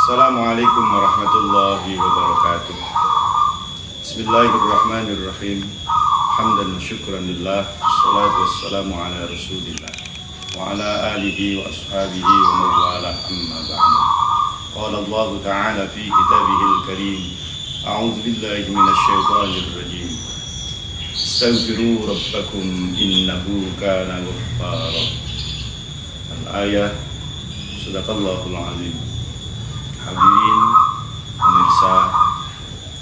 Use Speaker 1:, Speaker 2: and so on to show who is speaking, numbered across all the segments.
Speaker 1: Assalamualaikum warahmatullahi wabarakatuh. Bismillahirrahmanirrahim. Hamdan wa syukran lillah. Assalatu wassalamu ala rasulillah wa ala alihi wa ashabihi wa mawala amma ba'du. Qala Allah ta'ala fi kitabihil karim. A'udzu billahi minasy syaithanir rajim. Astaghfiru rabbakum innahu kana ghaffara. Al-ayah. Sadaqallahul azim. Hadirin pemirsa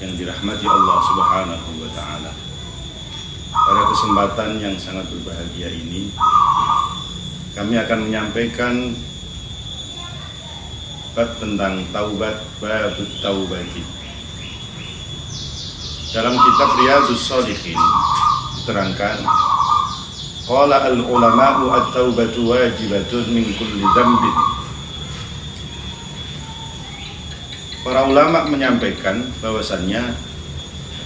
Speaker 1: yang dirahmati Allah Subhanahu wa taala. Pada kesempatan yang sangat berbahagia ini, kami akan menyampaikan bab tentang taubat, babut taubati. Dalam kitab Riyadhus Shalihin diterangkan, qala al-ulama'u at-taubatu wajibatun min kulli dzambin. Para ulama menyampaikan bahwasannya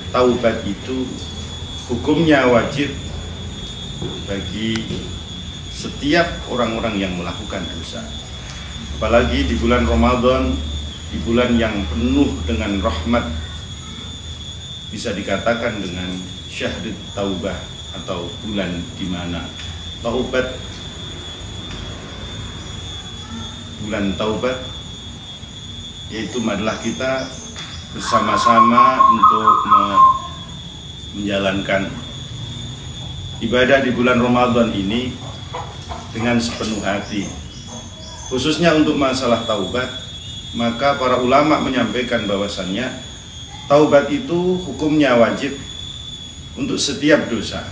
Speaker 1: taubat itu hukumnya wajib bagi setiap orang-orang yang melakukan dosa. Apalagi di bulan Ramadan, di bulan yang penuh dengan rahmat, bisa dikatakan dengan syahrut taubah atau bulan di mana taubat, bulan taubat, yaitu adalah kita bersama-sama untuk menjalankan ibadah di bulan Ramadan ini dengan sepenuh hati. Khususnya untuk masalah taubat, maka para ulama menyampaikan bahwasannya taubat itu hukumnya wajib untuk setiap dosa.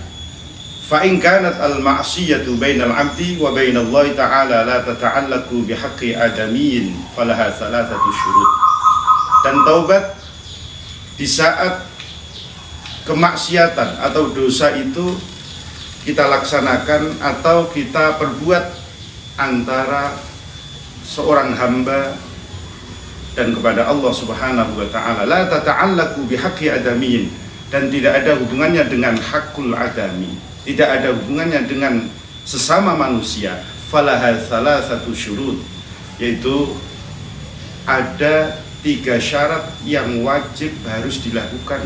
Speaker 1: Fa in kanat al-ma'siyatu bainal 'abdi wa bainallahi ta'ala la tata'allaqu bihaqqi adamiyyin falaha thalathatu syurut. Dan taubat di saat kemaksiatan atau dosa itu kita laksanakan atau kita perbuat antara seorang hamba dan kepada Allah Subhanahu wa taala, la tata'allaqu bihaqqi adamiyyin, dan tidak ada hubungannya dengan hakul adami, tidak ada hubungannya dengan sesama manusia. Falaha thalathatu syurut, yaitu ada 3 syarat yang wajib harus dilakukan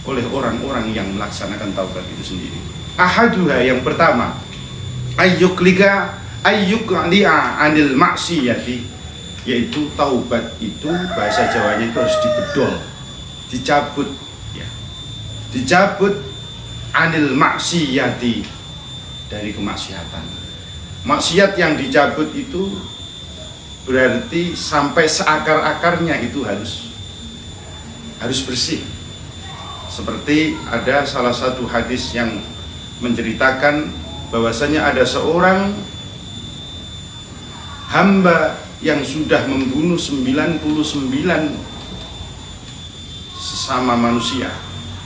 Speaker 1: oleh orang-orang yang melaksanakan taubat itu sendiri. Ahaduha, yang pertama, ayyukli'a anil maksiyati, yaitu taubat itu bahasa Jawanya itu harus dibedol, dicabut, ya, dicabut anil maksiyati, dari kemaksiatan. Maksiat yang dicabut itu berarti sampai seakar-akarnya itu harus bersih. Seperti ada salah satu hadis yang menceritakan bahwasanya ada seorang hamba yang sudah membunuh 99 sesama manusia,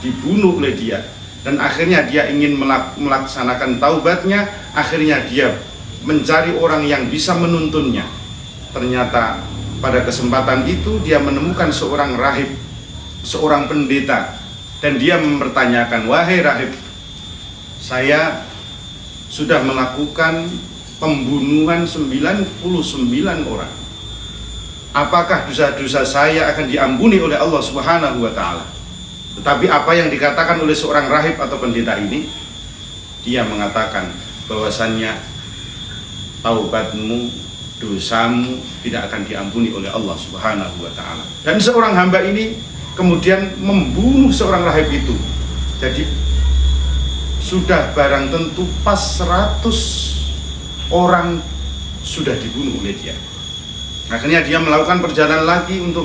Speaker 1: dibunuh oleh dia, dan akhirnya dia ingin melaksanakan taubatnya. Akhirnya dia mencari orang yang bisa menuntunnya. Ternyata pada kesempatan itu dia menemukan seorang rahib, seorang pendeta, dan dia mempertanyakan, wahai rahib, saya sudah melakukan pembunuhan 99 orang. Apakah dosa-dosa saya akan diampuni oleh Allah Subhanahu wa taala? Tetapi apa yang dikatakan oleh seorang rahib atau pendeta ini, dia mengatakan bahwasannya taubatmu, dosamu tidak akan diampuni oleh Allah Subhanahu wa taala. Dan seorang hamba ini kemudian membunuh seorang rahib itu. Jadi sudah barang tentu pas 100 orang sudah dibunuh oleh dia. Akhirnya dia melakukan perjalanan lagi untuk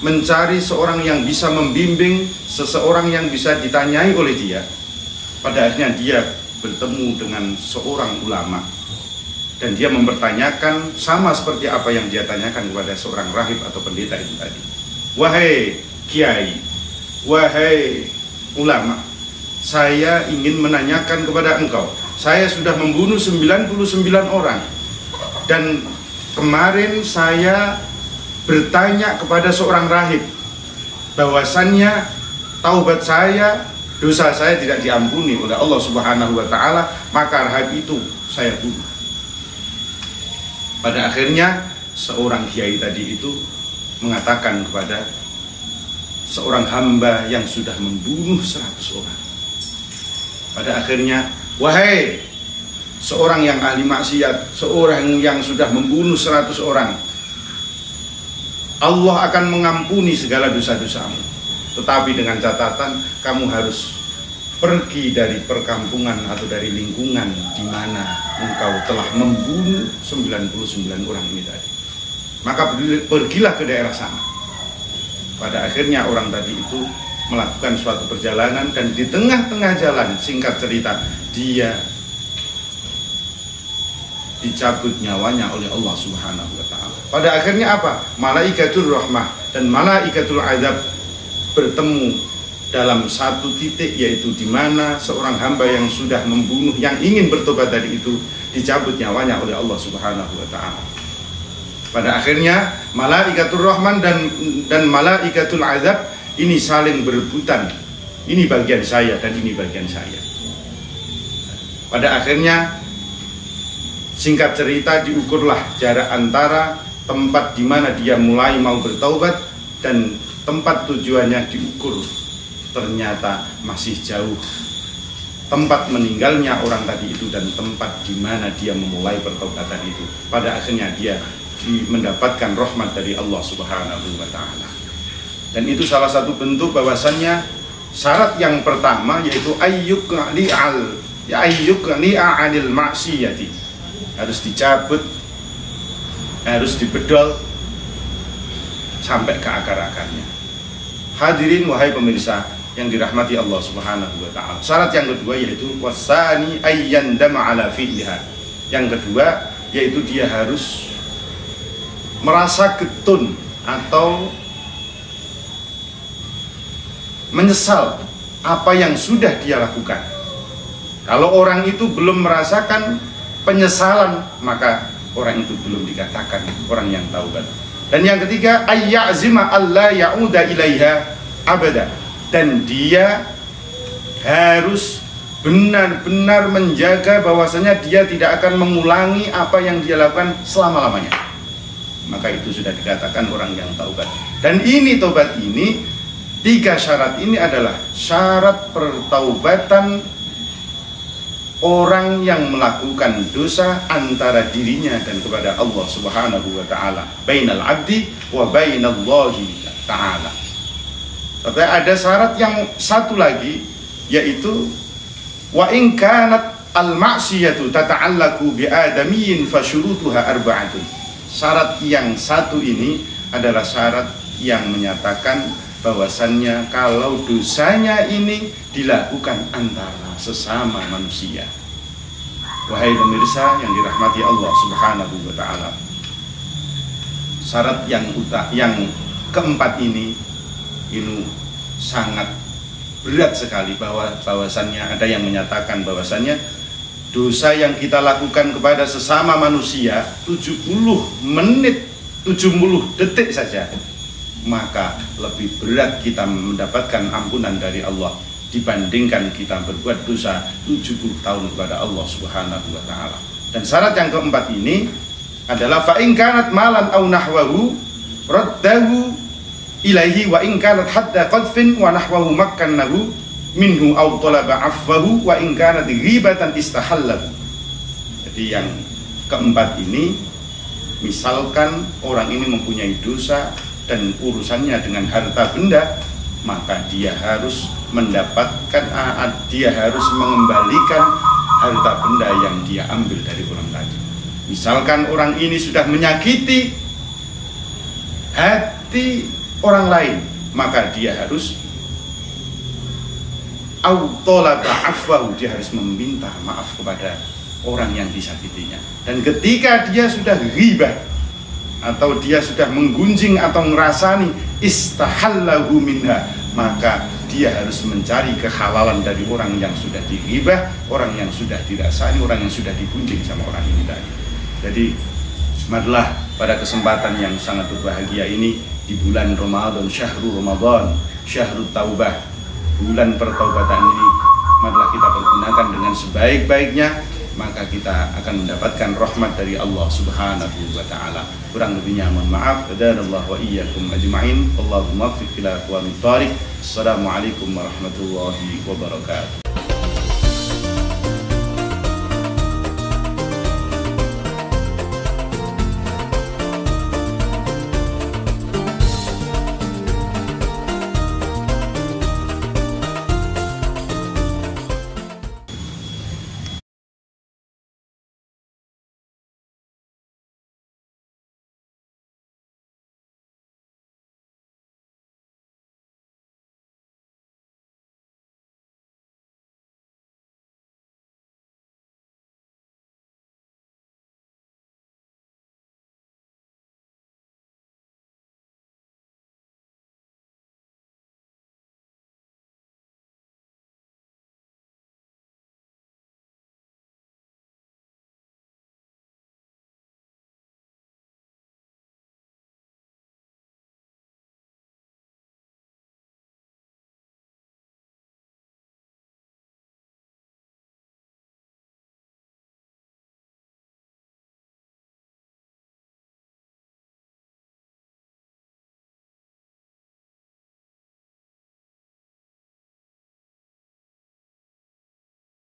Speaker 1: mencari seorang yang bisa membimbing, seseorang yang bisa ditanyai oleh dia. Pada akhirnya dia bertemu dengan seorang ulama, dan dia mempertanyakan sama seperti apa yang dia tanyakan kepada seorang rahib atau pendeta itu tadi. Wahai kiai, wahai ulama, saya ingin menanyakan kepada engkau, saya sudah membunuh 99 orang, dan kemarin saya bertanya kepada seorang rahib bahwasannya taubat saya, dosa saya tidak diampuni oleh Allah Subhanahu wa taala, maka rahib itu saya bunuh. Pada akhirnya seorang kiai tadi itu mengatakan kepada seorang hamba yang sudah membunuh 100 orang. Pada akhirnya, wahai seorang yang ahli maksiat, seorang yang sudah membunuh 100 orang, Allah akan mengampuni segala dosa-dosamu. Tetapi dengan catatan, kamu harus pergi dari perkampungan atau dari lingkungan di mana engkau telah membunuh 99 orang ini tadi. Maka pergilah ke daerah sana. Pada akhirnya orang tadi itu melakukan suatu perjalanan, dan di tengah-tengah jalan, singkat cerita, dia dicabut nyawanya oleh Allah Subhanahu wa Ta'ala. Pada akhirnya apa? Malaikatul rahmah dan malaikatul azab bertemu dalam satu titik, yaitu di mana seorang hamba yang sudah membunuh, yang ingin bertobat tadi itu, dicabut nyawanya oleh Allah Subhanahu wa Ta'ala. Pada akhirnya malaikatul rahman dan malaikatul azab ini saling berebutan. Ini bagian saya dan ini bagian saya. Pada akhirnya, singkat cerita, diukurlah jarak antara tempat di mana dia mulai mau bertaubat dan tempat tujuannya diukur. Ternyata masih jauh tempat meninggalnya orang tadi itu dan tempat di mana dia memulai pertaubatan itu. Pada akhirnya dia mendapatkan rahmat dari Allah Subhanahu wa Ta'ala. Dan itu salah satu bentuk bahwasannya syarat yang pertama yaitu ayyuqli'anil maksiyati, harus dicabut, harus dibedol sampai ke akar-akarnya. Hadirin wahai pemirsa yang dirahmati Allah Subhanahu wa Ta'ala. Syarat yang kedua yaitu wasani ayyandama ala fi'liha. Yang kedua yaitu dia harus merasa getun atau menyesal apa yang sudah dia lakukan. Kalau orang itu belum merasakan penyesalan, maka orang itu belum dikatakan orang yang taubat. Dan yang ketiga, ayyazima alla ya'uda ilaiha abada. Dan dia harus benar-benar menjaga bahwasanya dia tidak akan mengulangi apa yang dia lakukan selama-lamanya. Maka itu sudah dikatakan orang yang taubat. Dan ini taubat ini, 3 syarat ini adalah syarat pertaubatan orang yang melakukan dosa antara dirinya dan kepada Allah Subhanahu wa Ta'ala, bainal abdi wa bainallahi ta'ala. Tapi ada syarat yang satu lagi, yaitu wa in kanat al ma'siyatu tata'allaku bi adamiyyin fasyurutuha arba'atun. Syarat yang satu ini adalah syarat yang menyatakan bahwasannya kalau dosanya ini dilakukan antara sesama manusia. Wahai pemirsa yang dirahmati Allah Subhanahu wa Ta'ala, syarat yang keempat ini sangat berat sekali, bahwasannya ada yang menyatakan bahwasannya dosa yang kita lakukan kepada sesama manusia 70 menit, 70 detik saja, maka lebih berat kita mendapatkan ampunan dari Allah dibandingkan kita berbuat dosa 70 tahun kepada Allah Subhanahu wa Ta'ala. Dan syarat yang keempat ini adalah fa in kanat malan aw nahwahu raddahu ilaihi wa in kanat hadda qadfin wa nahwahu makkannahu minhu aw talaba afwahu wa in kanat ghibatan istahallahu. Jadi yang keempat ini, misalkan orang ini mempunyai dosa dan urusannya dengan harta benda, maka dia harus mendapatkan, dia harus mengembalikan harta benda yang dia ambil dari orang tadi. Misalkan orang ini sudah menyakiti hati orang lain, maka dia harus dia harus meminta maaf kepada orang yang disakitinya. Dan ketika dia sudah ghibah atau dia sudah menggunjing atau ngerasani istahallahu minha, maka dia harus mencari kehalalan dari orang yang sudah dighibah, orang yang sudah dirasani, orang yang sudah digunjing sama orang ini tadi. Jadi marilah pada kesempatan yang sangat berbahagia ini, di bulan Ramadan, syahrul Ramadan, syahrul taubah, bulan pertaubatan ini, marilah kita pergunakan dengan sebaik-baiknya maka kita akan mendapatkan rahmat dari Allah Subhanahu wa taala. Kurang lebihnya mohon maaf. Qadarallahu wa iyyakum ajma'in. Allahumma waffiq ila aqwamit thariq. Assalamualaikum warahmatullahi wabarakatuh.